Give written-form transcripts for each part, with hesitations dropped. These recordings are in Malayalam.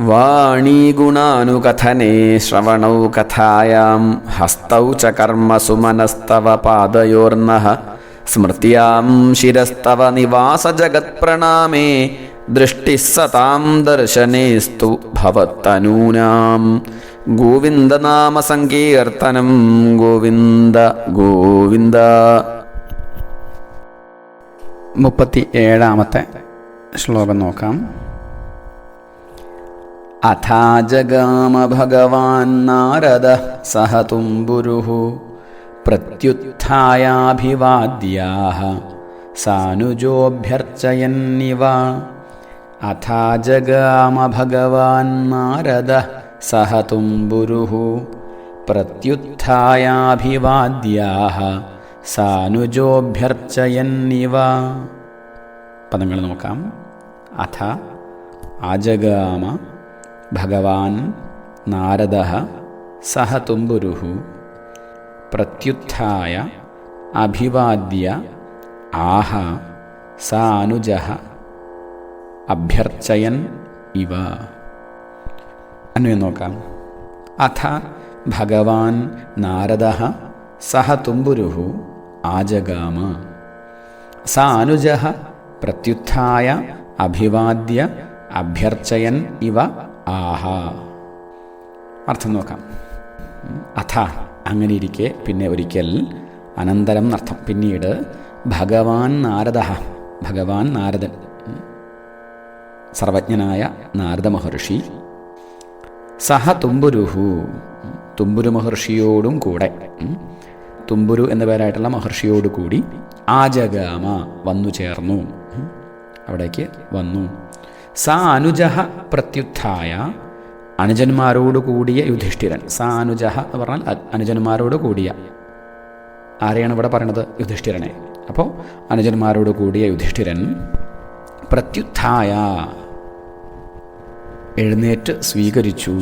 വാണീ ഗുണാനുകഥനേ ശ്രവണൗ കഥായാം ഹസ്തൗ ച കർമ്മസു മനസ്തവ പാദയോർനഃ സ്മൃത്യാം ശിരസ്തവ നിവാസ ജഗത്പ്രണാമേ ദൃഷ്ടിഃ സതാം ദർശനേസ്തു ഭവത്തനൂനാം. ഗോവിന്ദനാമ സങ്കീർത്തനം ഗോവിന്ദ ഗോവിന്ദ. 37-ാമത്തെ ശ്ലോകം നോക്കാം. അഥാ ജഗാമ ഭഗവാൻ നാരദഃ സഹ തുംബുരുഃ പ്രത്യുത്ഥായാഭിവാദ്യാഃ സാനുജോഭ്യർച്ചയന്നിവ. അഥാ ജഗാമ ഭഗവാൻ നാരദഃ സഹ തുംബുരുഃ പ്രത്യുത്ഥായാഭിവാദ്യാഃ സാനുജോഭ്യർച്ചയന്നിവ. പദങ്ങൾ നോക്കാം. അഥ ആജഗാമ ഭഗവാൻ നാരദഃ സഹ തുംബുരുഃ പ്രത്യുത്ഥായ അഭിവാദ്യ ആഹ സാനുജഃ അഭ്യർച്ചയൻ ഇവ. അന്വയം നോക്കാം. അഥ ഭഗവാൻ നാരദഃ സഹ തുംബുരുഃ ആജഗാമ സാനുജഃ പ്രത്യുത്ഥായ അഭിവാദ്യ അഭ്യർച്ചയൻ ഇവ ആഹ. അർത്ഥം നോക്കാം. അഥ അങ്ങനെ ഇരിക്കെ, പിന്നെ ഒരിക്കൽ, അനന്തരം എന്നർത്ഥം, പിന്നീട്, ഭഗവാൻ നാരദഃ ഭഗവാൻ നാരദൻ, സർവജ്ഞനായ നാരദ മഹർഷി, സഹ തുംബുരുഃ തുംബുരു മഹർഷിയോടും കൂടെ, തുംബുരു എന്ന പേരായിട്ടുള്ള മഹർഷിയോടുകൂടി, ആജഗാമ വന്നു ചേർന്നു, അവിടേക്ക് വന്നു. സാ അനുജഃ പ്രത്യുത്ഥായ അനുജന്മാരോട് കൂടിയ യുധിഷ്ഠിരൻ. സാ അനുജഃ എന്ന് പറഞ്ഞാൽ അനുജന്മാരോട് കൂടിയ. ആരെയാണ് ഇവിടെ പറയുന്നത്? യുധിഷ്ഠിരനെ. അപ്പോൾ അനുജന്മാരോട് കൂടിയ യുധിഷ്ഠിരൻ പ്രത്യുത്ഥായ എഴുന്നേറ്റ് സ്വീകരിച്ചു,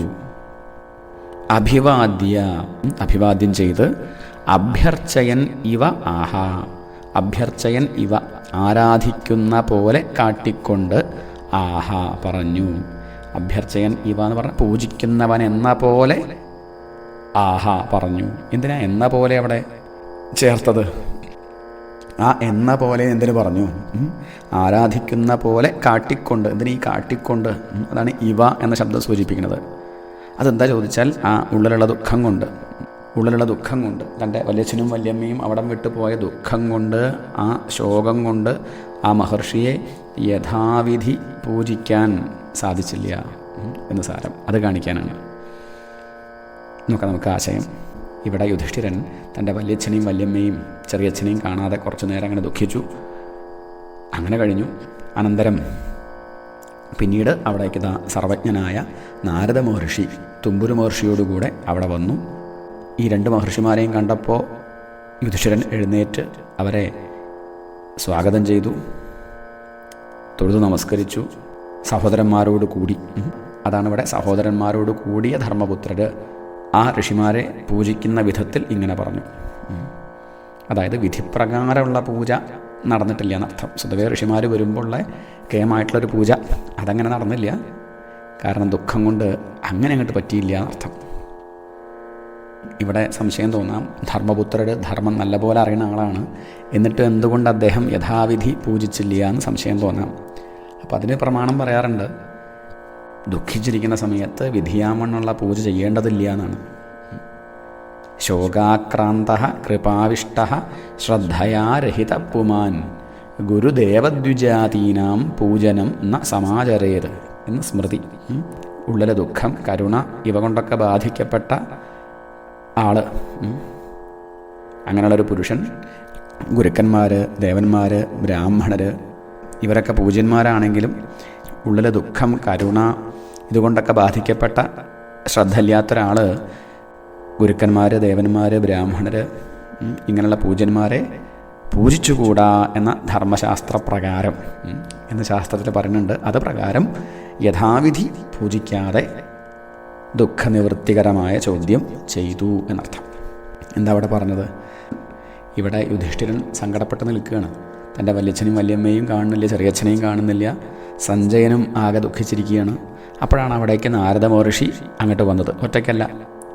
അഭിവാദ്യ അഭിവാദ്യം ചെയ്ത്, അഭ്യർച്ചയൻ ഇവ ആഹ അഭ്യർച്ചയൻ ഇവ ആരാധിക്കുന്ന പോലെ കാട്ടിക്കൊണ്ട് ആഹ പറഞ്ഞു. അഭ്യർച്ചയൻ ഇവ എന്ന് പറഞ്ഞാൽ പൂജിക്കുന്നവൻ എന്ന പോലെ ആഹ പറഞ്ഞു. എന്തിനാ എന്ന പോലെ അവിടെ ചേർത്തത്? ആ എന്ന പോലെ എന്തിനു പറഞ്ഞു? ആരാധിക്കുന്ന പോലെ കാട്ടിക്കൊണ്ട്. എന്തിനാ ഈ കാട്ടിക്കൊണ്ട്? അതാണ് ഇവ എന്ന ശബ്ദം സൂചിപ്പിക്കുന്നത്. അതെന്താ ചോദിച്ചാൽ, ആ ഉള്ളിലുള്ള ദുഃഖം കൊണ്ട്, ഉള്ളിലുള്ള ദുഃഖം കൊണ്ട്, തൻ്റെ വല്യച്ഛനും വല്യമ്മയും അവിടം വിട്ടുപോയ ദുഃഖം കൊണ്ട്, ആ ശോകം കൊണ്ട് ആ മഹർഷിയെ യഥാവിധി പൂജിക്കാൻ സാധിച്ചില്ല എന്ന് സാരം. അത് കാണിക്കാനാണ്. നമുക്ക് ആശയം. ഇവിടെ യുധിഷ്ഠിരൻ തൻ്റെ വല്യച്ഛനെയും വല്യമ്മയും ചെറിയച്ഛനെയും കാണാതെ കുറച്ചു നേരം അങ്ങനെ ദുഃഖിച്ചു. അങ്ങനെ കഴിഞ്ഞു. അനന്തരം പിന്നീട് അവിടേക്ക് സർവജ്ഞനായ നാരദ മഹർഷി തുംബുരു മഹർഷിയോടുകൂടെ അവിടെ വന്നു. ഈ രണ്ട് മഹർഷിമാരെയും കണ്ടപ്പോൾ യുധിഷ്ഠിരൻ എഴുന്നേറ്റ് അവരെ സ്വാഗതം ചെയ്തു, തൊഴുതു നമസ്കരിച്ചു. സഹോദരന്മാരോട് കൂടി, അതാണ് ഇവിടെ സഹോദരന്മാരോട് കൂടിയ ധർമ്മപുത്രർ ആ ഋഷിമാരെ പൂജിക്കുന്ന വിധത്തിൽ ഇങ്ങനെ പറഞ്ഞു. അതായത് വിധിപ്രകാരമുള്ള പൂജ നടന്നിട്ടില്ല എന്നർത്ഥം. സ്വതവേ ഋഷിമാർ വരുമ്പോഴുള്ള കേമായിട്ടുള്ളൊരു പൂജ അതങ്ങനെ നടന്നില്ല. കാരണം ദുഃഖം കൊണ്ട് അങ്ങനെ അങ്ങോട്ട് പറ്റിയില്ല എന്നർത്ഥം. ഇവിടെ സംശയം തോന്നാം, ധർമ്മപുത്രർ ധർമ്മം നല്ലപോലെ അറിയുന്ന ആളാണ്, എന്നിട്ട് എന്തുകൊണ്ട് അദ്ദേഹം യഥാവിധി പൂജിച്ചില്ല എന്ന് സംശയം തോന്നാം. അപ്പം അതിന് പ്രമാണം പറയാറുണ്ട്, ദുഃഖിച്ചിരിക്കുന്ന സമയത്ത് വിധിയാമണ്ണുള്ള പൂജ ചെയ്യേണ്ടതില്ല എന്നാണ്. ശോകാക്രാന്ത കൃപാവിഷ്ട ശ്രദ്ധയാ രഹിത പുമാൻ ഗുരുദേവദ്വിജാതീനാം പൂജനം ന സമാചരേത് എന്ന് സ്മൃതി. ഉള്ളിലെ ദുഃഖം, കരുണ ഇവ കൊണ്ടൊക്കെ ബാധിക്കപ്പെട്ട ആള്, അങ്ങനെയുള്ളൊരു പുരുഷൻ, ഗുരുക്കന്മാർ, ദേവന്മാർ, ബ്രാഹ്മണർ ഇവരൊക്കെ പൂജ്യന്മാരാണെങ്കിലും ഉള്ളിലെ ദുഃഖം, കരുണ ഇതുകൊണ്ടൊക്കെ ബാധിക്കപ്പെട്ട ശ്രദ്ധയില്ലാത്തൊരാൾ ഗുരുക്കന്മാർ, ദേവന്മാർ, ബ്രാഹ്മണർ ഇങ്ങനെയുള്ള പൂജ്യന്മാരെ പൂജിച്ചുകൂടാ എന്ന ധർമ്മശാസ്ത്രപ്രകാരം എന്ന് ശാസ്ത്രത്തിൽ പറയുന്നുണ്ട്. അത് പ്രകാരം യഥാവിധി പൂജിക്കാതെ ദുഃഖനിവൃത്തികരമായ ചോദ്യം ചെയ്തു എന്നർത്ഥം. എന്താ അവിടെ പറഞ്ഞത്? ഇവിടെ യുധിഷ്ഠിരൻ സങ്കടപ്പെട്ട് നിൽക്കുകയാണ്. തൻ്റെ വല്യച്ഛനെയും വല്യമ്മയും കാണുന്നില്ല, ചെറിയച്ഛനെയും കാണുന്നില്ല, സഞ്ജയനും ആകെ ദുഃഖിച്ചിരിക്കുകയാണ്. അപ്പോഴാണ് അവിടേക്ക് നാരദ മഹർഷി അങ്ങോട്ട് വന്നത്. ഒറ്റയ്ക്കല്ല,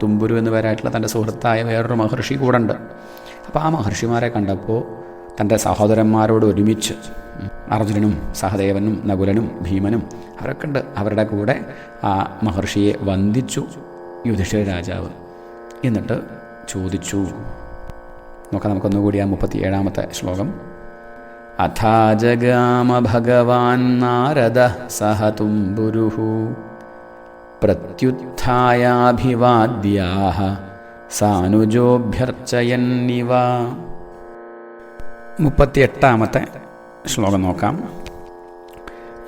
തുമ്പുരു എന്ന് പേരായിട്ടുള്ള തൻ്റെ സുഹൃത്തായ വേറൊരു മഹർഷി കൂടെ ഉണ്ട്. അപ്പോൾ ആ മഹർഷിമാരെ കണ്ടപ്പോൾ തൻ്റെ സഹോദരന്മാരോട് ഒരുമിച്ച് അർജുനനും സഹദേവനും നകുലനും ഭീമനും അവരൊക്കെ ഉണ്ട്, അവരുടെ കൂടെ ആ മഹർഷിയെ വന്ദിച്ചു യുധിഷ്ഠിര രാജാവ്. എന്നിട്ട് ചോദിച്ചു. നോക്കാം നമുക്കൊന്നുകൂടി ആ 37-ാമത്തെ ശ്ലോകം. അഥാ ജഗാമ ഭഗവാൻ നാരദ സഹ തുംബുരുഃ പ്രത്യുത്ഥായാഭിവാദ്യാഃ സാനുജോഭ്യർച്ചയന്നിവ. 38-ാമത്തെ ശ്ലോകം നോക്കാം.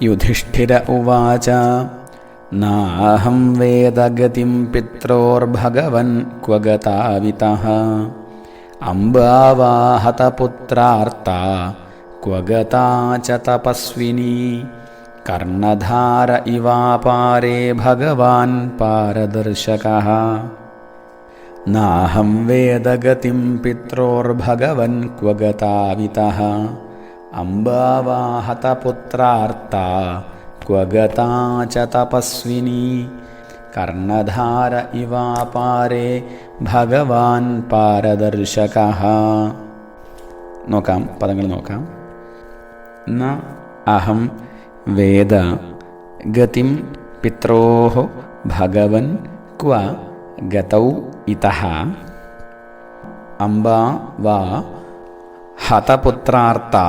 യുധിഷ്ഠിര ഉവാച നാഹം വേദഗതിം പിത്രോർഭഗവൻ ക്വ ഗതാവിതഃ അംബാവാഹതപുത്രാർത്താ ക്വ ഗതാ ച തപസ്വിനി കർണധാര ഇവാപാരേ ഭഗവാൻ പാരദർശകഃ. നാഹം വേദഗതിം പിത്രോർഭഗവൻ ക്വ ഗതാവിതഃ അംബാവാഹതപുത്രാർത്താ ക്വ ഗതാ ച തപസ്വിനി കർണധാര ഇവാപാരേ ഭഗവാൻ പാരദർശകഃ. നോക്കാം, പദങ്ങൾ നോക്കാം. ന അഹം വേദ ഗതിം പിത്രോഃ ഭഗവൻ ക്വ ഗതൗ ഇതഃ അംബാ വാ ഹതപുത്രാർത്താ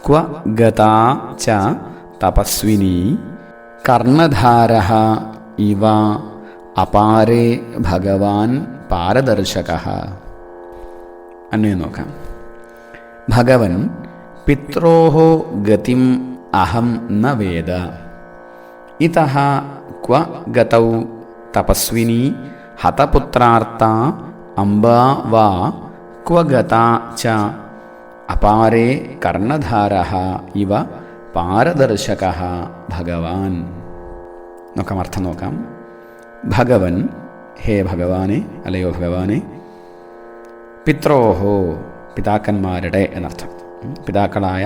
ക്വ ഗതാ ച തപസ്വിനി കർണധാരഃ ഇവ അപാരേ ഭഗവാൻ പാരദർശകഃ. അന്നേ നോക്കാം. ഭഗവൻ പിത്രോഃ ഗതിം അഹം ന വേദ ഇതഃ ക്വ ഗതൗ തപസ്വിനി ഹതപുത്രാർത്താ അംബാ വാ ക്വ ഗതാ ച അപാരേ കർണധാരഃ ഇവ പാരദർശകഃ ഭഗവാൻ. നോക്കാം, അർത്ഥം നോക്കാം. ഭഗവൻ, ഹേ ഭഗവാനെ, അല്ലയോ ഭഗവാനെ, പിത്രോഹോ പിതാക്കന്മാരുടെ എന്നർത്ഥം, പിതാക്കളായ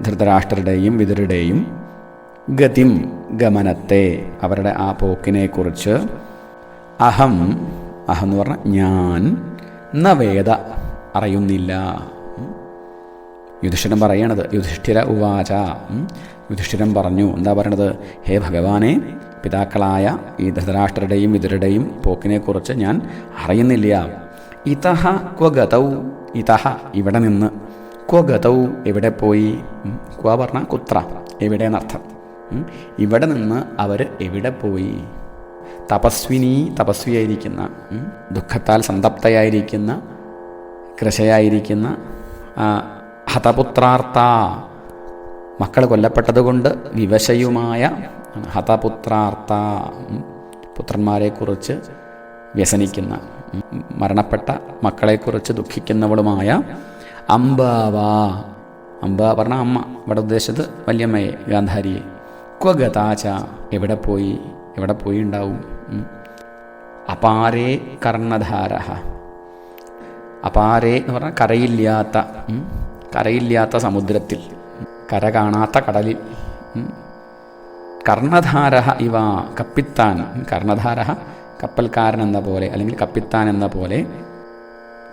ധൃതരാഷ്ട്രരുടെയും വിതുരുടെയും ഗതിം ഗമനത്തെ, അവരുടെ ആ പോക്കിനെക്കുറിച്ച് അഹം, അഹം എന്ന് പറഞ്ഞാൽ ഞാൻ, ന വേദ അറിയുന്നില്ല. യുധിഷ്ഠിരൻ പറയണത്, യുധിഷ്ഠിര ഉവാച, യുധിഷ്ഠിരൻ പറഞ്ഞു. എന്താ പറയണത്? ഹേ ഭഗവാനെ, പിതാക്കളായ ഈ ധൃതരാഷ്ട്രരുടെയും വിതുരുടെയും പോക്കിനെക്കുറിച്ച് ഞാൻ അറിയുന്നില്ല. ഇതഹ ക്വ ഗതൗ, ഇതഹ ഇവിടെ നിന്ന്, ക്വ ഗതൗ എവിടെ പോയി, ക്വ പറഞ്ഞ കുത്ര എവിടെ എന്നർത്ഥം. ഇവിടെ നിന്ന് അവർ എവിടെ പോയി. തപസ്വിനി തപസ്വിയായിരിക്കുന്ന, ദുഃഖത്താൽ സന്തപ്തയായിരിക്കുന്ന, കൃശയായിരിക്കുന്ന, ഹതപുത്രാർത്ത മക്കൾ കൊല്ലപ്പെട്ടതുകൊണ്ട് വിവശയുമായ, ഹതപുത്രാർത്ത പുത്രന്മാരെക്കുറിച്ച് വ്യസനിക്കുന്ന, മരണപ്പെട്ട മക്കളെക്കുറിച്ച് ദുഃഖിക്കുന്നവളുമായ അംബാവ, അംബ പറഞ്ഞ അമ്മ, ഇവിടെ ഉദ്ദേശിച്ചത് വല്യമ്മയെ, ഗാന്ധാരിയെ. ക്വ ഗതാച എവിടെ പോയി, എവിടെ പോയി ഉണ്ടാവും. അപാരേ കർണധാരഃ, അപാരേ എന്ന് പറഞ്ഞാൽ കരയില്ലാത്ത, കരയില്ലാത്ത സമുദ്രത്തിൽ, കര കാണാത്ത കടലിൽ. കർണധാരഃ ഇവ കപ്പിത്താൻ, കർണധാരഃ കപ്പൽക്കാരൻ എന്ന പോലെ, അല്ലെങ്കിൽ കപ്പിത്താൻ എന്ന പോലെ.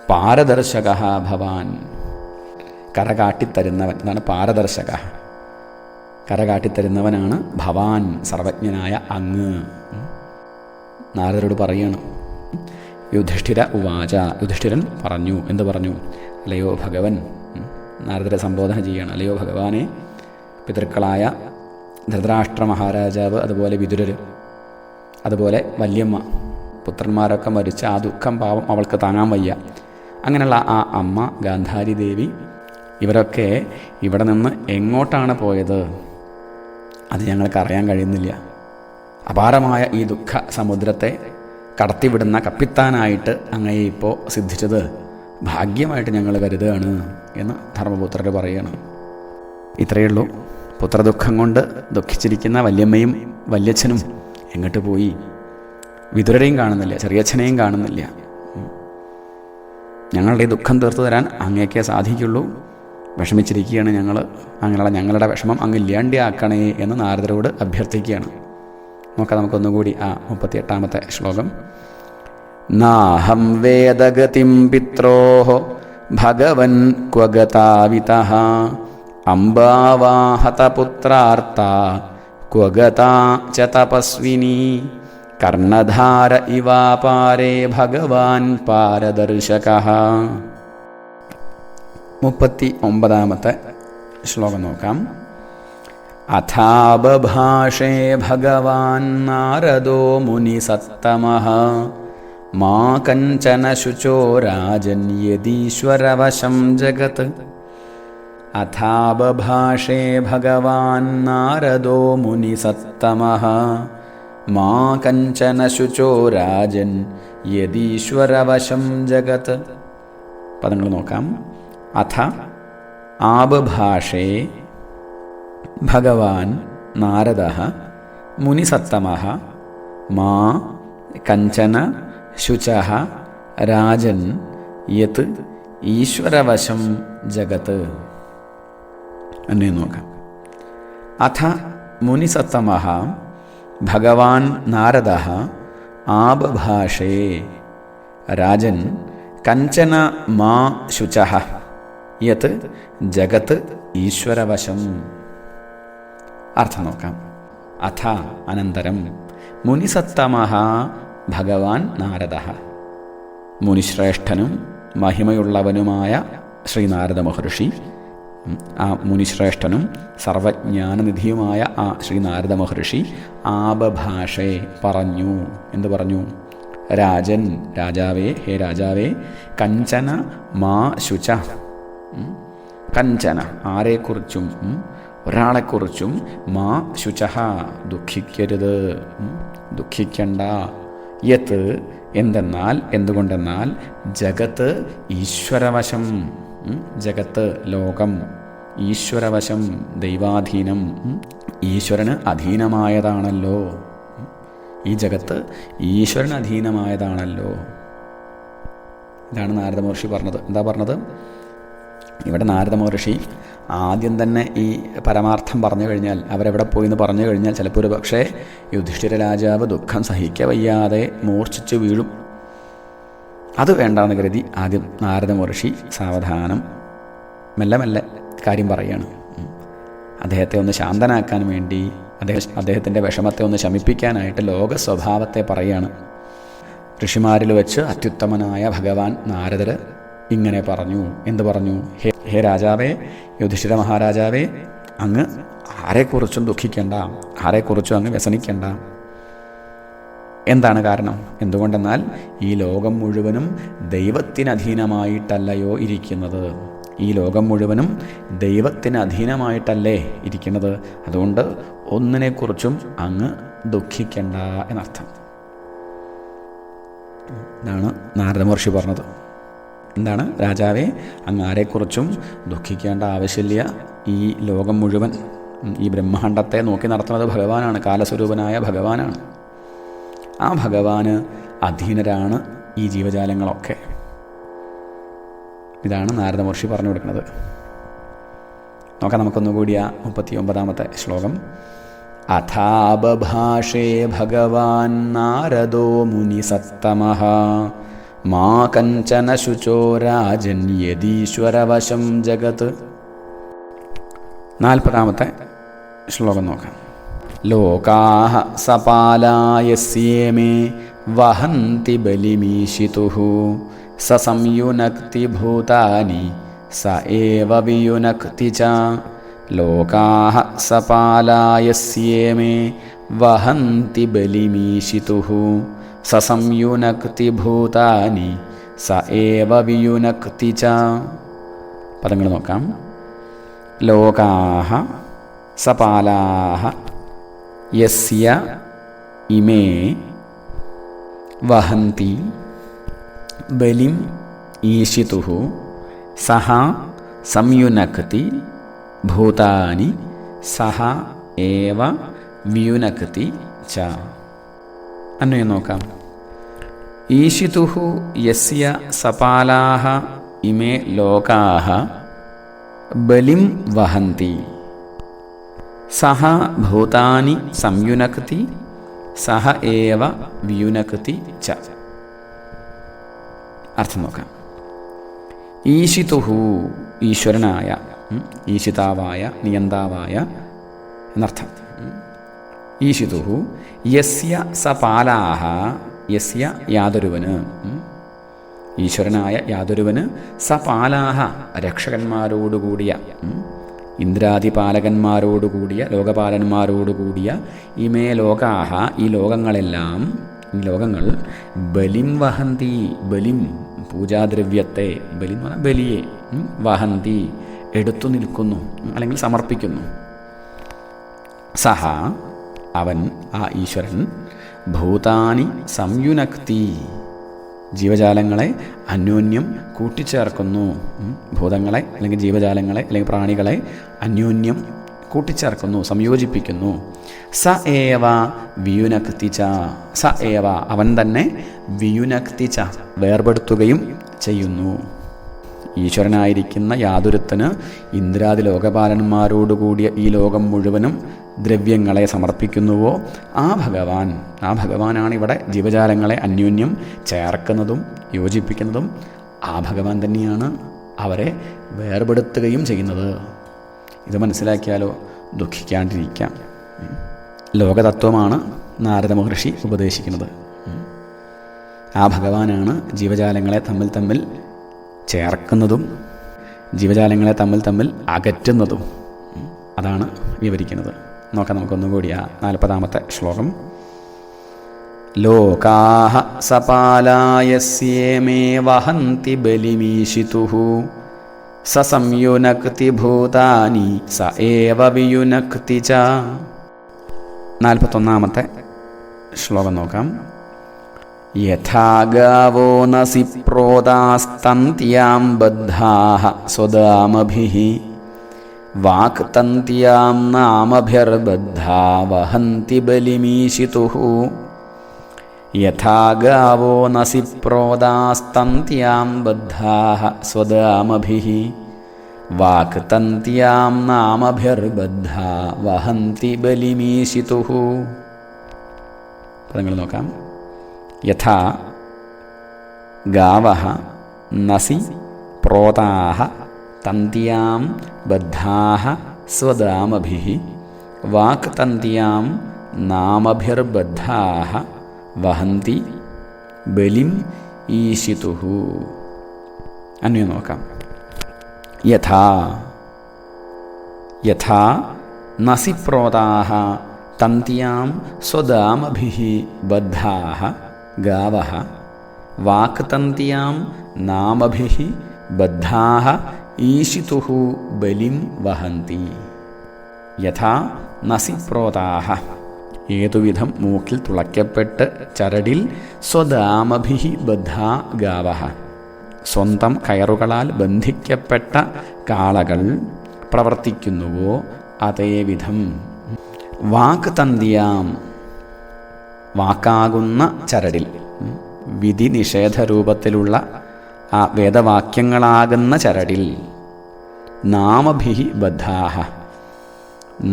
പാരദർശകഃ ഭവാൻ, കര കാട്ടിത്തരുന്നവൻ, അതാണ് പാരദർശക. കര കാട്ടിത്തരുന്നവനാണ് ഭവാൻ, സർവജ്ഞനായ അങ്ങ്. നാരദരോട് പറയണം. യുധിഷ്ഠിര ഉവാച, യുധിഷ്ഠിരൻ പറഞ്ഞു. എന്ത് പറഞ്ഞു? അല്ലയോ ഭഗവൻ, നാരദരെ സംബോധന ചെയ്യണം. അല്ലയോ ഭഗവാനെ, പിതൃക്കളായ ധൃതരാഷ്ട്ര മഹാരാജാവ്, അതുപോലെ വിതുരർ, അതുപോലെ വല്യമ്മ, പുത്രന്മാരൊക്കെ മരിച്ച ആ ദുഃഖം, പാവം അവൾക്ക് താങ്ങാൻ വയ്യ. അങ്ങനെയുള്ള ആ അമ്മ ഗാന്ധാരി ദേവി, ഇവരൊക്കെ ഇവിടെ നിന്ന് എങ്ങോട്ടാണ് പോയത് അത് ഞങ്ങൾക്ക് അറിയാൻ കഴിയുന്നില്ല. അപാരമായ ഈ ദുഃഖ സമുദ്രത്തെ കടത്തിവിടുന്ന കപ്പിത്താനായിട്ട് അങ്ങയെ ഇപ്പോൾ സിദ്ധിച്ചത് ഭാഗ്യമായിട്ട് ഞങ്ങൾ കരുതുകയാണ് എന്ന് ധർമ്മപുത്രർ പറയണം. ഇത്രയേ ഉള്ളൂ. പുത്രദുഃഖം കൊണ്ട് ദുഃഖിച്ചിരിക്കുന്ന വല്യമ്മയും വല്യച്ഛനും എങ്ങോട്ട് പോയി? വിതുരരെയും കാണുന്നില്ല, ചെറിയച്ഛനെയും കാണുന്നില്ല. ഞങ്ങളുടെ ഈ ദുഃഖം തീർത്തു തരാൻ അങ്ങേക്കേ സാധിക്കുള്ളൂ. വിഷമിച്ചിരിക്കുകയാണ് ഞങ്ങൾ, അങ്ങനെയുള്ള ഞങ്ങളുടെ വിഷമം അങ്ങ് ഇല്ലാണ്ടിയാക്കണേ എന്ന് നാരദരോട് അഭ്യർത്ഥിക്കുകയാണ്. നോക്കാം നമുക്കൊന്നുകൂടി ആ 38-ാമത്തെ ശ്ലോകം. നാഹം വേദഗതിം പിത്രോഃ ഭഗവൻ ക്വഗതാവിതഃ അംബാവാഹതപുത്രാർത്താ ക്വഗതാ ച തപസ്വിനി കർണധാര ഇവാപാരേ ഭഗവാൻ പാരദർശകഃ. 39-ാമത്തെ ശ്ലോകം നോക്കാം. അഥാബഭാഷേ ഭഗവാൻ നാരദോ മുനിസത്തമഃ മാ കഞ്ചന ശുചോ രാജൻ യദീശ്വരവശം ജഗത്. അഥാബഭാഷേ ഭഗവാൻ നാരദോ മുനിസത്തമഃ മാ കഞ്ചന ശുചോ രാജൻ യദീശ്വരവശം ജഗത്. പദങ്ങൾ നോക്കാം. അഥ ആബഭാഷേ ഭഗവാൻ നാരദഃ മുനിസത്തമഃ മാ കഞ്ചന ശുചഃ രാജൻ യത് ഈശ്വരവശം ജഗത് എന്നെ നോക്കാം. അഥ മുനിസത്തമഃ ഭഗവാൻ നാരദഃ ആബഭാഷേ രാജൻ കഞ്ചന മാ ശുചഃ യത് ജഗത് ഈശ്വരവശം. അർത്ഥം നോക്കാം. അഥ അനന്തരം മുനിസത്തമഃ ഭഗവാൻ നാരദഃ മുനിശ്രേഷ്ഠനും മഹിമയുള്ളവനുമായ ശ്രീനാരദ മഹർഷി, ആ മുനിശ്രേഷ്ഠനും സർവജ്ഞാനനിധിയുമായ ആ ശ്രീനാരദ മഹർഷി ആബഭാഷേ പറഞ്ഞു. എന്തു പറഞ്ഞു? രാജൻ രാജാവേ, ഹേ രാജാവേ, കഞ്ചന മാ ശുച, കഞ്ചന ആരെക്കുറിച്ചും ഒരാളെക്കുറിച്ചും മാ ശുച ദുഃഖിക്കരുത്, ദുഃഖിക്കണ്ട. യത് എന്തെന്നാൽ, എന്തുകൊണ്ടെന്നാൽ ജഗത്ത് ഈശ്വരവശം, ജഗത്ത് ലോകം ഈശ്വരവശം ദൈവാധീനം, ഈശ്വരന് അധീനമായതാണല്ലോ. ഈ ജഗത്ത് ഈശ്വരന് അധീനമായതാണല്ലോ. ഇതാണ് നാരദ മഹർഷി പറഞ്ഞത്. എന്താ പറഞ്ഞത്? ഇവിടെ നാരദ മഹർഷി ആദ്യം തന്നെ ഈ പരമാർത്ഥം പറഞ്ഞു കഴിഞ്ഞാൽ, അവരെവിടെ പോയി എന്ന് പറഞ്ഞു കഴിഞ്ഞാൽ ചിലപ്പോൾ ഒരു പക്ഷേ യുധിഷ്ഠിര രാജാവ് ദുഃഖം സഹിക്കവയ്യാതെ മൂർച്ഛിച്ച് വീഴും. അത് വേണ്ടാന്ന് കരുതി ആദ്യം നാരദ മഹർഷി സാവധാനം മെല്ലെ മെല്ലെ കാര്യം പറയുകയാണ്. അദ്ദേഹത്തെ ഒന്ന് ശാന്തനാക്കാൻ വേണ്ടി, അദ്ദേഹത്തിൻ്റെ വിഷമത്തെ ഒന്ന് ശമിപ്പിക്കാനായിട്ട് ലോക സ്വഭാവത്തെ പറയുകയാണ്. ഋഷിമാരിൽ വെച്ച് അത്യുത്തമനായ ഭഗവാൻ നാരദർ ഇങ്ങനെ പറഞ്ഞു. എന്ത് പറഞ്ഞു? ഹേ രാജാവേ, യുധിഷ്ഠിര മഹാരാജാവേ, അങ്ങ് ആരെക്കുറിച്ചും ദുഃഖിക്കേണ്ട, ആരെക്കുറിച്ചും അങ്ങ് വ്യസനിക്കേണ്ട. എന്താണ് കാരണം? എന്തുകൊണ്ടെന്നാൽ ഈ ലോകം മുഴുവനും ദൈവത്തിന് അധീനമായിട്ടല്ലയോ ഇരിക്കുന്നത്. ഈ ലോകം മുഴുവനും ദൈവത്തിന് അധീനമായിട്ടല്ലേ ഇരിക്കുന്നത്. അതുകൊണ്ട് ഒന്നിനെക്കുറിച്ചും അങ്ങ് ദുഃഖിക്കേണ്ട എന്നർത്ഥം. ഇതാണ് നാരദ മഹർഷി പറഞ്ഞത്. എന്താണ്? രാജാവേ, അങ്ങ് ആരെക്കുറിച്ചും ദുഃഖിക്കേണ്ട ആവശ്യമില്ല. ഈ ലോകം മുഴുവൻ, ഈ ബ്രഹ്മാണ്ടത്തെ നോക്കി നടത്തുന്നത് ഭഗവാനാണ്, കാലസ്വരൂപനായ ഭഗവാനാണ്. ആ ഭഗവാന് അധീനരാണ് ഈ ജീവജാലങ്ങളൊക്കെ. ഇതാണ് നാരദ മഹർഷി പറഞ്ഞു കൊടുക്കുന്നത്. നോക്കാം നമുക്കൊന്നുകൂടി ആ 39-ാമത്തെ ശ്ലോകം. അഥാബഭാഷേ ഭഗവാൻ നാരദോ മുനിസത്തമഃ മാ കഞ്ചന ശുചോ രാജൻ യദീശ്വരവശം ജഗത്. 40-ാമത്തെ ശ്ലോകം നോക്കാം. ലോകാഃ സപാലായസ്യേമേ വഹന്തി ബലിമീശിതുഃ സ സംയുനക്തി ഭൂതാനി സ ഏവ വിയുനക്തി ച. ലോകാഃ സപാലായസ്യേമേ വഹന്തി ബലിമീശിതുഃ സ സംയുനക്തി ഭൂതാനി സ ഏവ വിയുനക്തി ച. പദങ്ങൾ നോക്കാം. ലോകാഃ സപാലാഃ യസ്യ ഇമേ വഹന്തി ബലിം ഈശിതുഃ സഹ സംയുനക്തി ഭൂതാനി സഹ ഏവ വിയുനക്തി ച. അന്വയം നോക്കാം. ഈശിതുഃ യസ്യ സപാലാഃ ഇമേ ലോകാഃ ബലിം വഹന്തി. സഹ ഭൂതാനി സംയുനക്തി സഹ ഏവ വ്യുനക്തി ച. അർത്ഥം നോക്കാം. ഈശിതുഹു ഈശ്വരനായ, ഈശിതാവായ, നിയന്താവായ എന്നർത്ഥം. ഈശിതുഹു യസ്യ സപാലാഹ, യസ്യ യാതൊരുവന്, ഈശ്വരനായ യാതൊരുവന്, സപാലാഹ രക്ഷകന്മാരോടുകൂടിയ, ഇന്ദ്രാദിപാലകന്മാരോടുകൂടിയ, ലോകപാലന്മാരോടുകൂടിയ, ഇമേ ലോകാഹ ഈ ലോകങ്ങളെല്ലാം, ഈ ലോകങ്ങൾ ബലിം വഹന്തി, ബലിം പൂജാദ്രവ്യത്തെ, ബലി എന്ന് പറഞ്ഞാൽ ബലിയെ, വഹന്തി എടുത്തു നിൽക്കുന്നു അല്ലെങ്കിൽ സമർപ്പിക്കുന്നു. സഹ അവൻ, ആ ഈശ്വരൻ, ഭൂതാനി സംയുനക്തി ജീവജാലങ്ങളെ അന്യോന്യം കൂട്ടിച്ചേർക്കുന്നു. ഭൂതങ്ങളെ അല്ലെങ്കിൽ ജീവജാലങ്ങളെ അല്ലെങ്കിൽ പ്രാണികളെ അന്യോന്യം കൂട്ടിച്ചേർക്കുന്നു, സംയോജിപ്പിക്കുന്നു. സ ഏവ വിയുനക്തി ച, സ ഏവ അവൻ തന്നെ, വിയുനക്തി ച വേർപെടുത്തുകയും ചെയ്യുന്നു. ഈശ്വരനായിരിക്കുന്ന യാതൊരുത്തന് ഇന്ദ്രാദി ലോകപാലന്മാരോടുകൂടിയ ഈ ലോകം മുഴുവനും ദ്രവ്യങ്ങളെ സമർപ്പിക്കുന്നുവോ ആ ഭഗവാനാണ് ഇവിടെ ജീവജാലങ്ങളെ അന്യോന്യം ചേർക്കുന്നതും യോജിപ്പിക്കുന്നതും. ആ ഭഗവാൻ തന്നെയാണ് അവരെ വേർപെടുത്തുകയും ചെയ്യുന്നത്. ഇത് മനസ്സിലാക്കിയാലോ ദുഃഖിക്കാണ്ടിരിക്കാം. ലോകതത്വമാണ് നാരദ മഹർഷി ഉപദേശിക്കുന്നത്. ആ ഭഗവാനാണ് ജീവജാലങ്ങളെ തമ്മിൽ ചേർക്കുന്നതും ജീവജാലങ്ങളെ തമ്മിൽ അകറ്റുന്നതും. അതാണ് വിവരിക്കുന്നത്. നോക്കാം നമുക്കൊന്നുകൂടി ആ 40-ാമത്തെ ശ്ലോകം. ലോകാഹ സപാലായസ്യേമേ വഹന്തി ബലിമീശിതുഹു സ സംയുനക്തി ഭൂതാനി സ ഏവ വിയുനക്തി ച. 41-ാമത്തെ ശ്ലോകം നോക്കാം. യഥാ ഗാവോ നസി പ്രോതാസ്തന്ത്യാം ബദ്ധാഃ സ്വദാമഭിഃ വാക്തന്ത്യാം നാമഭിർബദ്ധാ വഹന്തി ബലിമീശിതുഃ. യഥാ ഗാവോ നസി പ്രോതാസ്തന്ത്യാം ബദ്ധാഃ സ്വദാമഭിഃ വാക്തന്ത്യാം നാമഭിർബദ്ധാ വഹന്തി ബലിമീശിതുഃ. പദങ്ങൾ നോക്കാം. യഥാ ഗാവഃ നസി പ്രോതാഃ തന്ത്യാം ബദ്ധാഃ സ്വദാമഭിഃ വാക്തന്ത്യാം നാമഭിർബദ്ധാഃ വഹന്തി ബലിം ഈശിതുഃ. അന്വയം നോക്കാം. യഥാ നസി പ്രോതാഃ തന്ത്യാം സ്വദാമഭിഃ ബദ്ധാഃ ഗാവഃ വാക്തന്ത്യാം നാമഭിഃ ബദ്ധാഃ ഈശിതുഃ ബലിം വഹന്തി. യഥാ നസി പ്രോതാഃ ഏതുവിധം മൂക്കിൽ തുളയ്ക്കപ്പെട്ട് ചരടിൽ സ്വദാമഭിഃ ബദ്ധാ ഗാവഃ സ്വന്തം കയറുകളാൽ ബന്ധിക്കപ്പെട്ട കാളകൾ പ്രവർത്തിക്കുന്നുവോ അതേവിധം വാക്തന്ത്യാം വാക്കാകുന്ന ചരടിൽ, വിധി നിഷേധ രൂപത്തിലുള്ള ആ വേദവാക്യങ്ങളാകുന്ന ചരടിൽ, നാമഭിഃ ബദ്ധാഃ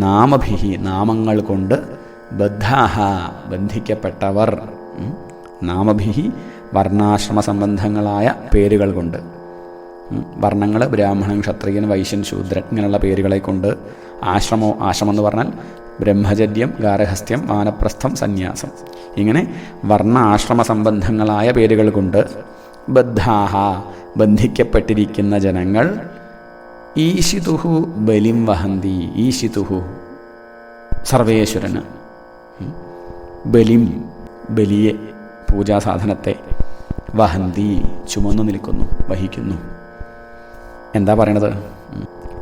നാമഭിഃ നാമങ്ങൾ കൊണ്ട്, ബദ്ധാഃ ബന്ധിക്കപ്പെട്ടവർ, നാമഭിഃ വർണ്ണാശ്രമ സംബന്ധങ്ങളായ പേരുകൾ കൊണ്ട്, വർണ്ണങ്ങൾ ബ്രാഹ്മണൻ, ക്ഷത്രിയൻ, വൈശ്യൻ, ശൂദ്രൻ ഇങ്ങനെയുള്ള പേരുകളെ കൊണ്ട്, ആശ്രമം എന്ന് പറഞ്ഞാൽ ബ്രഹ്മചര്യം, ഗാർഹസ്ഥ്യം, വാനപ്രസ്ഥം, സന്യാസം, ഇങ്ങനെ വർണ്ണ ആശ്രമ സംബന്ധങ്ങളായ പേരുകൾ കൊണ്ട് ബദ്ധാഃ ബന്ധിക്കപ്പെട്ടിരിക്കുന്ന ജനങ്ങൾ, ഈശിതുഃ ബലിം വഹന്തി ഈശിതുഃ സർവേശ്വരന്, ബലിം ബലിയെ പൂജാസാധനത്തെ, വഹന്തി ചുമന്നു നിൽക്കുന്നു, വഹിക്കുന്നു. എന്താ പറയണത്?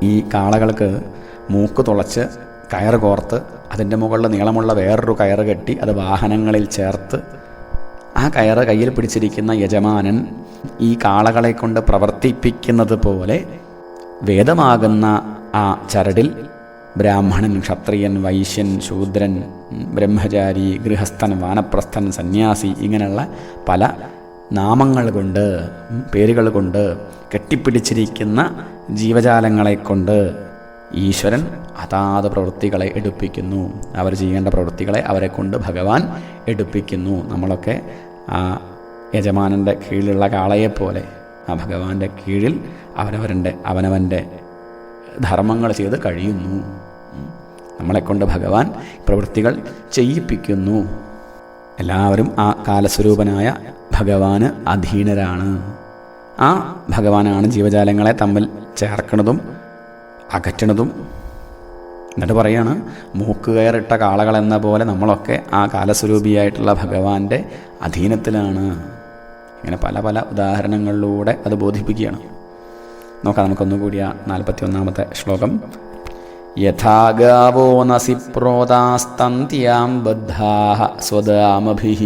ഈ കാളകൾക്ക് മൂക്ക് തുളച്ച് കയറ് കോർത്ത് അതിൻ്റെ മുകളിൽ നീളമുള്ള വേറൊരു കയറ് കെട്ടി അത് വാഹനങ്ങളിൽ ചേർത്ത് ആ കയറ് കയ്യിൽ പിടിച്ചിരിക്കുന്ന യജമാനൻ ഈ കാളകളെ കൊണ്ട് പ്രവർത്തിപ്പിക്കുന്നത് പോലെ വേദമാകുന്ന ആ ചരടിൽ ബ്രാഹ്മണൻ, ക്ഷത്രിയൻ, വൈശ്യൻ, ശൂദ്രൻ, ബ്രഹ്മചാരി, ഗൃഹസ്ഥൻ, വാനപ്രസ്ഥൻ, സന്യാസി ഇങ്ങനെയുള്ള പല നാമങ്ങൾ കൊണ്ട്, പേരുകൾ കൊണ്ട് കെട്ടിപ്പിടിച്ചിരിക്കുന്ന ജീവജാലങ്ങളെ കൊണ്ട് ഈശ്വരൻ അതാത് പ്രവൃത്തികളെ എടുപ്പിക്കുന്നു. അവർ ചെയ്യേണ്ട പ്രവൃത്തികളെ അവരെ കൊണ്ട് ഭഗവാൻ എടുപ്പിക്കുന്നു. നമ്മളൊക്കെ ആ യജമാനൻ്റെ കീഴിലുള്ള കാളയെപ്പോലെ ആ ഭഗവാന്റെ കീഴിൽ അവനവൻ്റെ ധർമ്മങ്ങൾ ചെയ്ത് കഴിയുന്നു. നമ്മളെക്കൊണ്ട് ഭഗവാൻ പ്രവൃത്തികൾ ചെയ്യിപ്പിക്കുന്നു. എല്ലാവരും ആ കാലസ്വരൂപനായ ഭഗവാന് അധീനരാണ്. ആ ഭഗവാനാണ് ജീവജാലങ്ങളെ തമ്മിൽ ചേർക്കുന്നതും അകറ്റണതും. എന്നിട്ട് പറയാണ്, മൂക്കുകയറിട്ട കാളകളെന്ന പോലെ നമ്മളൊക്കെ ആ കാലസ്വരൂപിയായിട്ടുള്ള ഭഗവാന്റെ അധീനത്തിലാണ്. ഇങ്ങനെ പല പല ഉദാഹരണങ്ങളിലൂടെ അത് ബോധിപ്പിക്കുകയാണ്. നോക്കാം നമുക്കൊന്നുകൂടി ആ 41-ാമത്തെ ശ്ലോകം. യഥാ ഗാവോ നസി പ്രോതാസ്തന്ത്യാം ബദ്ധാഃ സ്വദാമഭിഃ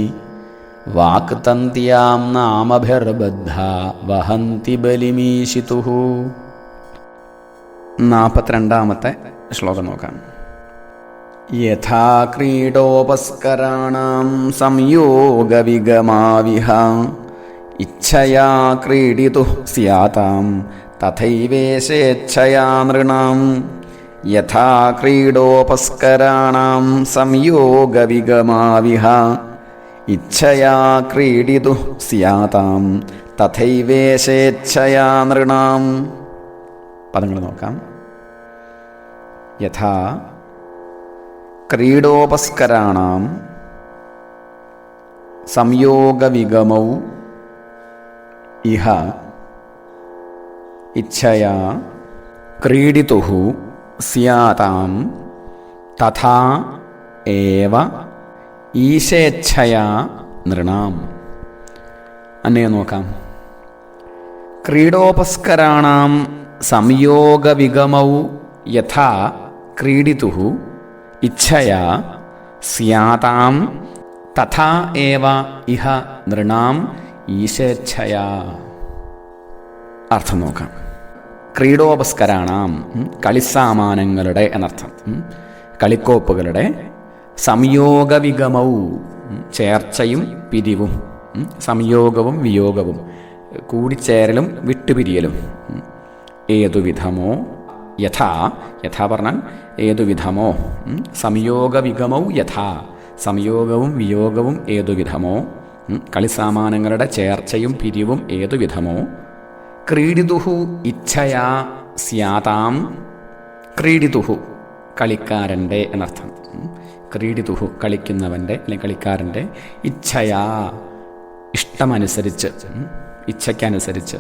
വാക് തന്ത്യാം നാമഭിർബദ്ധാ വഹന്തി ബലിമീശിതുഃ. 42-ാമത്തെ ശ്ലോകം നോക്കാം. യഥാ ക്രീഡോപസ്കരാണാം സംയോഗവിഗമാവിഹ ഇച്ഛയാ ക്രീഡിതുഃ സ്യാതാം തഥൈവേശേച്ഛയാ നൃണാം. യഥാ ക്രീഡോപസ്കരാണാം സംയോഗവിഗമാവിഹ ഇച്ഛയാ ക്രീഡിതുഃ സ്യാതാം തഥൈവേശേച്ഛയാ നൃണാം. പദങ്ങൾ നോക്കാം. യഥാ ക്രീഡോപസ്കരാണാം സംയോഗവിഗമൗ ഇഹ ഇച്ഛയാ ക്രീഡിതുഃ സ്യാതാം തഥാ ഏവ ഈശേച്ഛയാ നൃണാം. അന്നേ നോക്കാം. ക്രീഡോപസ്കരാണാം സംയോഗവിഗമൗ യഥാ ക്രീഡിതുഃ ഇച്ഛയാ സ്യാതാം തഥാ ഏവ ഇഹ നൃണാം ഈശേച്ഛയാ. അർത്ഥം നോക്കാം. ക്രീഡോപസ്കരാണാം കളിസാമാനങ്ങളുടെ എന്നർത്ഥം, കളിക്കോപ്പുകളുടെ, സംയോഗവിഗമൗ ചേർച്ചയും പിരിവും, സംയോഗവും വിയോഗവും കൂടിച്ചേരലും വിട്ടുപിരിയലും. ഏതുവിധമോ യഥാ, യഥാ പറഞ്ഞാൽ ഏതുവിധമോ, സംയോഗവിഗമൗ യഥാ സംയോഗവും വിയോഗവും ഏതുവിധമോ, കളിസാമാനങ്ങളുടെ ചേർച്ചയും പിരിവും ഏതുവിധമോ. ക്രീഡിതുഹു ഇച്ഛയാ സ്യാതാം, ക്രീഡിതുഹു കളിക്കാരൻ്റെ എന്നർത്ഥം, ക്രീഡിതുഹു കളിക്കുന്നവൻ്റെ അല്ലെങ്കിൽ കളിക്കാരൻ്റെ, ഇച്ഛയാ ഇഷ്ടമനുസരിച്ച്, ഇച്ഛയ്ക്കനുസരിച്ച്,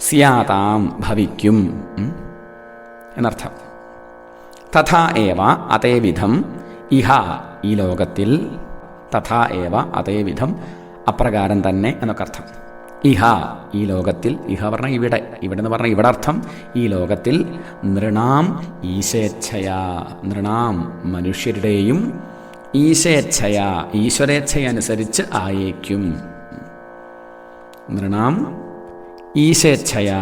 സ്യാതാം ഭവിക്കും എന്നർത്ഥം. തഥാ ഏവ അതേവിധം, ഇഹ ഈ ലോകത്തിൽ, തഥാ ഏവ അതേവിധം അപ്രകാരം തന്നെ എന്നൊക്കെ അർത്ഥം. ഇഹ ഈ ലോകത്തിൽ, ഇഹ പറഞ്ഞാൽ ഇവിടെ, ഇവിടെ എന്ന് പറഞ്ഞാൽ ഇവിടെ അർത്ഥം ഈ ലോകത്തിൽ, നൃണാം ഈശേച്ഛയാ, നൃണാം മനുഷ്യരുടെയും, ഈശേച്ഛയാ ഈശ്വരേച്ഛയനുസരിച്ച് ആയേക്കും. നൃണാം ഈശേച്ഛയാ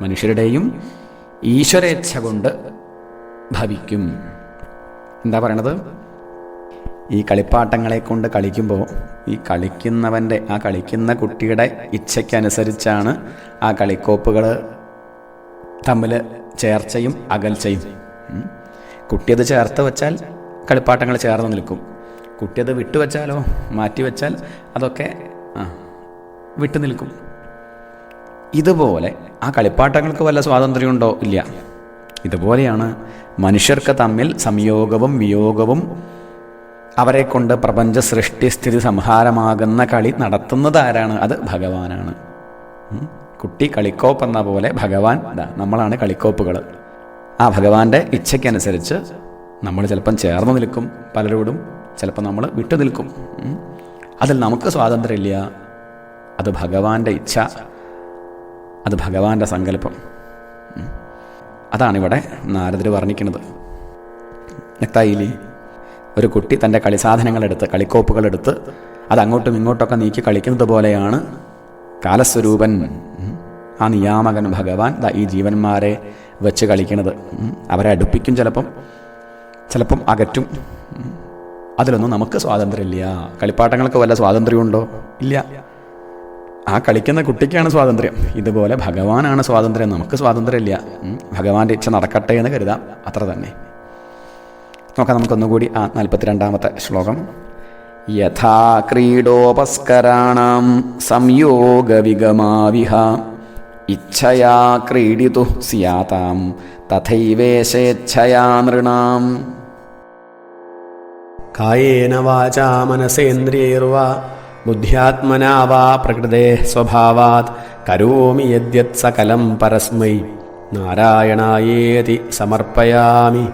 മനുഷ്യരുടെയും ഈശ്വരേച്ഛ കൊണ്ട് ഭവിക്കും. എന്താ പറയണത്? ഈ കളിപ്പാട്ടങ്ങളെ കൊണ്ട് കളിക്കുമ്പോൾ ഈ കളിക്കുന്നവൻ്റെ, ആ കളിക്കുന്ന കുട്ടിയുടെ ഇച്ഛയ്ക്കനുസരിച്ചാണ് ആ കളിക്കോപ്പുകൾ തമ്മിൽ ചേർച്ചയും അകൽച്ചയും. കുട്ടിയത് ചേർത്ത് വെച്ചാൽ കളിപ്പാട്ടങ്ങൾ ചേർന്ന് നിൽക്കും. കുട്ടിയത് വിട്ടുവെച്ചാലോ, മാറ്റിവെച്ചാൽ അതൊക്കെ വിട്ടു നിൽക്കും. ഇതുപോലെ ആ കളിപ്പാട്ടങ്ങൾക്ക് വല്ല സ്വാതന്ത്ര്യമുണ്ടോ? ഇല്ല. ഇതുപോലെയാണ് മനുഷ്യർക്ക് തമ്മിൽ സംയോഗവും വിയോഗവും അവരെ കൊണ്ട് പ്രപഞ്ച സൃഷ്ടിസ്ഥിതി സംഹാരമാകുന്ന കളി നടത്തുന്നത് ആരാണ്? അത് ഭഗവാനാണ്. കുട്ടി കളിക്കോപ്പ് എന്ന പോലെ ഭഗവാൻ, നമ്മളാണ് കളിക്കോപ്പുകൾ. ആ ഭഗവാന്റെ ഇച്ഛയ്ക്കനുസരിച്ച് നമ്മൾ ചിലപ്പം ചേർന്ന് നിൽക്കും പലരോടും, ചിലപ്പോൾ നമ്മൾ വിട്ടു നിൽക്കും. അതിൽ നമുക്ക് സ്വാതന്ത്ര്യമില്ല. അത് ഭഗവാന്റെ ഇച്ഛ, അത് ഭഗവാന്റെ സങ്കല്പം. അതാണിവിടെ നാരദർ വർണ്ണിക്കുന്നത്. നെക്തായിലി ഒരു കുട്ടി തൻ്റെ കളിസാധനങ്ങളെടുത്ത്, കളിക്കോപ്പുകളെടുത്ത് അത് അങ്ങോട്ടും ഇങ്ങോട്ടൊക്കെ നീക്കി കളിക്കുന്നത് പോലെയാണ് കാലസ്വരൂപൻ, ആ നിയാമകൻ ഭഗവാൻ ഈ ജീവന്മാരെ വെച്ച് കളിക്കുന്നത്. അവരെ അടുപ്പിക്കും, ചിലപ്പം അകറ്റും. അതിലൊന്നും നമുക്ക് സ്വാതന്ത്ര്യമില്ല. കളിപ്പാട്ടങ്ങൾക്ക് വല്ല സ്വാതന്ത്ര്യമുണ്ടോ? ഇല്ല. ആ കളിക്കുന്ന കുട്ടിക്കാണ് സ്വാതന്ത്ര്യം. ഇതുപോലെ ഭഗവാനാണ് സ്വാതന്ത്ര്യം, നമുക്ക് സ്വാതന്ത്ര്യമില്ല. ഭഗവാന്റെ ഇച്ഛ നടക്കട്ടെ എന്ന് കരുതാം, അത്ര തന്നെ. നോക്കാം നമുക്കൊന്നുകൂടി ആ 42-ാമത്തെ ശ്ലോകം. യഥാ ക്രീഡോപസ്കരാണാം സംയോഗവിഗമാവിഹ ഇച്ഛയാ ക്രീഡിതു സ്യാതാം തഥൈവേശേച്ഛയാ നൃണാം. കായേന വാചാ മനസേന്ദ്രിയൈർവാ ബുദ്ധ്യാത്മനാ വാ പ്രകൃതേ സ്വഭാവാത് കരോമി യദ്യത് സകലം പരസ്മൈ നാരായണായേതി സമർപ്പയാമി.